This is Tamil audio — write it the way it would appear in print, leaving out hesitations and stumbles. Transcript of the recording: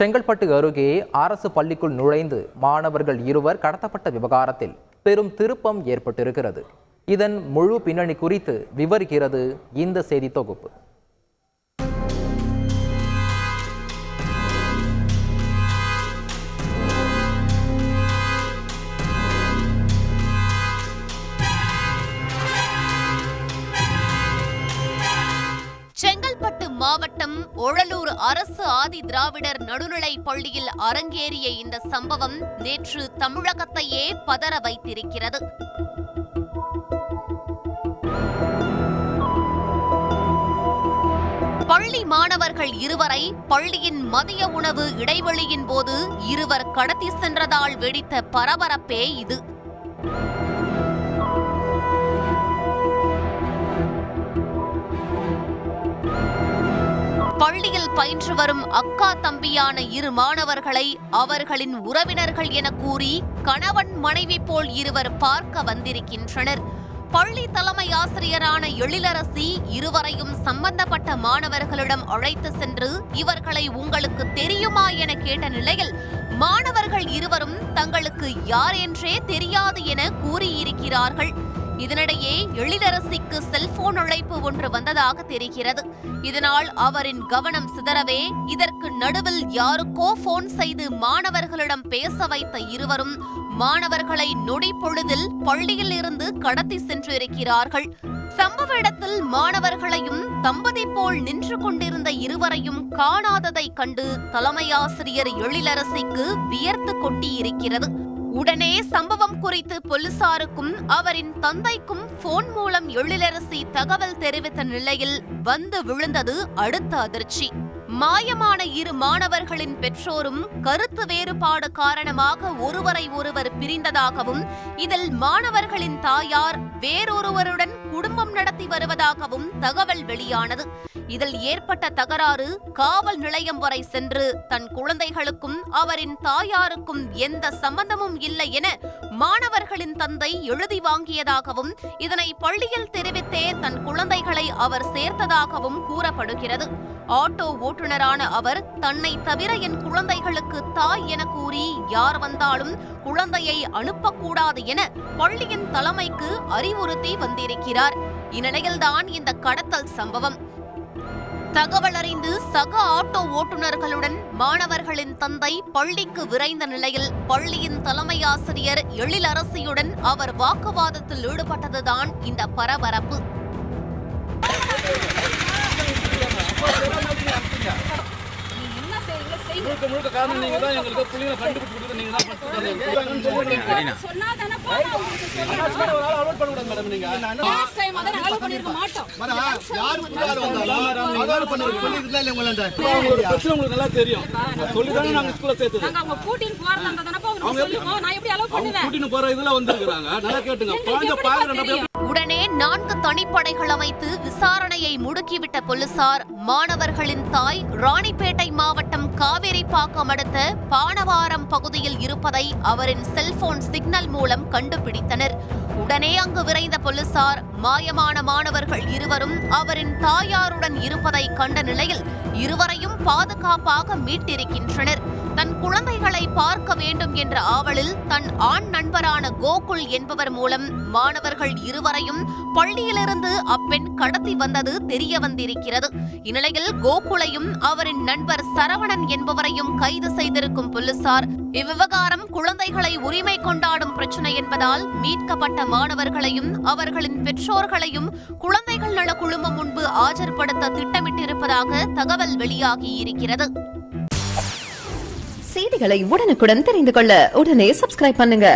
செங்கல்பட்டு அருகே அரசு பள்ளிக்குள் நுழைந்து மாணவர்கள் இருவர் கடத்தப்பட்ட விவகாரத்தில் பெரும் திருப்பம் ஏற்பட்டிருக்கிறது. இதன் முழு பின்னணி குறித்து விவரிக்கிறது இந்த செய்தி தொகுப்பு. செங்கல்பட்டு மாவட்டம் ஒழலூர் அரசு ஆதி திராவிடர் நடுநிலைப் பள்ளியில் அரங்கேறிய இந்த சம்பவம் நேற்று தமிழகத்தையே பதற வைத்திருக்கிறது. பள்ளி மாணவர்கள் இருவரை பள்ளியின் மதிய உணவு இடைவெளியின் போது இருவர் கடத்தி சென்றதால் வெடித்த பரபரப்பே இது. பள்ளியில் பயின்று வரும் அக்கா தம்பியான இரு மாணவர்களை அவர்களின் உறவினர்கள் என கூறி கணவன் மனைவி போல் இருவர் பார்க்க வந்திருக்கின்றனர். பள்ளி தலைமை ஆசிரியரான எழிலரசி இருவரையும் சம்பந்தப்பட்ட மாணவர்களிடம் அழைத்து சென்று இவர்களை உங்களுக்கு தெரியுமா என கேட்ட நிலையில் மாணவர்கள் இருவரும் தங்களுக்கு யார் என்றே தெரியாது என கூறியிருக்கிறார்கள். இதனிடையே எழிலரசிக்கு செல்போன் அழைப்பு ஒன்று வந்ததாக தெரிகிறது. இதனால் அவரின் கவனம் சிதறவே இதற்கு நடுவில் யாருக்கோ போன் செய்து மாணவர்களிடம் பேச வைத்த இருவரும் மாணவர்களை நொடி பொழுதில் பள்ளியில் இருந்து கடத்தி சென்றிருக்கிறார்கள். சம்பவ இடத்தில் மாணவர்களையும் தம்பதி போல் நின்று கொண்டிருந்த இருவரையும் காணாததை கண்டு தலைமை ஆசிரியர் எழிலரசிக்கு வியர்த்து கொட்டியிருக்கிறது. உடனே சம்பவம் குறித்து போலீசாருக்கும் அவரின் தந்தைக்கும் போன் மூலம் எழிலரசி தகவல் தெரிவித்த நிலையில் வந்து விழுந்தது அடுத்த அதிர்ச்சி. மாயமான இரு மாணவர்களின் பெற்றோரும் கருத்து வேறுபாடு காரணமாக ஒருவரை ஒருவர் பிரிந்ததாகவும் இதில் மாணவர்களின் தாயார் வேறொருவருடன் குடும்பம் நடத்தி வருவதாகவும் தகவல் வெளியானது. இதில் ஏற்பட்ட தகராறு காவல் நிலையம் வரை சென்று தன் குழந்தைகளுக்கும் அவரின் தாயாருக்கும் எந்த சம்பந்தமும் இல்லை என மாணவர்களின் தந்தை எழுதி வாங்கியதாகவும் இதனை பள்ளியில் தெரிவித்தே தன் குழந்தைகளை அவர் சேர்த்ததாகவும் கூறப்படுகிறது. ஆட்டோ ஓட்டுநரான அவர் தன்னை தவிர என் குழந்தைகளுக்கு தாய் என கூறி யார் வந்தாலும் குழந்தையை அனுப்பக்கூடாது என பள்ளியின் தலைமைக்கு அறிவுறுத்தி வந்திருக்கிறார். இந்நிலையில்தான் இந்த கடத்தல் சம்பவம். தகவல் அறிந்து சக ஆட்டோ ஓட்டுநர்களுடன் மாணவர்களின் தந்தை பள்ளிக்கு விரைந்த நிலையில் பள்ளியின் தலைமை ஆசிரியர் எழிலரசியுடன் அவர் வாக்குவாதத்தில் ஈடுபட்டதுதான் இந்த பரபரப்பு. உடனே 4 தனிப்படைகள் அமைத்து விசாரணையை முடுக்கிவிட்ட போலீசார் மாணவர்களின் தாய் ராணிப்பேட்டை மாவட்டம் காவேரிப்பாக்கம் அடுத்த பானவாரம் பகுதியில் இருப்பதை அவரின் செல்போன் சிக்னல் மூலம் கண்டுபிடித்தனர். உடனே அங்கு விரைந்த போலீசார் மாயமான மாணவர்கள் இருவரும் அவரின் தாயாருடன் இருப்பதை கண்ட நிலையில் இருவரையும் பாதுகாப்பாக மீட்டிருக்கின்றனர். தன் குழந்தைகளை பார்க்க வேண்டும் என்ற ஆவலில் தன் ஆண் நண்பரான கோகுல் என்பவர் மூலம் மாணவர்கள் இருவரையும் பள்ளியிலிருந்து அப்பெண் கடத்தி வந்தது தெரிய வந்திருக்கிறது. இந்நிலையில் கோகுலையும் அவரின் நண்பர் சரவணன் என்பவரையும் கைது செய்திருக்கும் போலீசார் இவ்விவகாரம் குழந்தைகளை உரிமை கொண்டாடும் பிரச்சனை என்பதால் மீட்கப்பட்ட மாணவர்களையும் அவர்களின் பெற்றோர்களையும் குழந்தைகள் நல குழுமம் முன்பு ஆஜர்படுத்த திட்டமிட்டிருப்பதாக தகவல் வெளியாகியிருக்கிறது. செய்திகளை உடனுக்குடன் தெரிந்து கொள்ள உடனே சப்ஸ்கிரைப் பண்ணுங்க.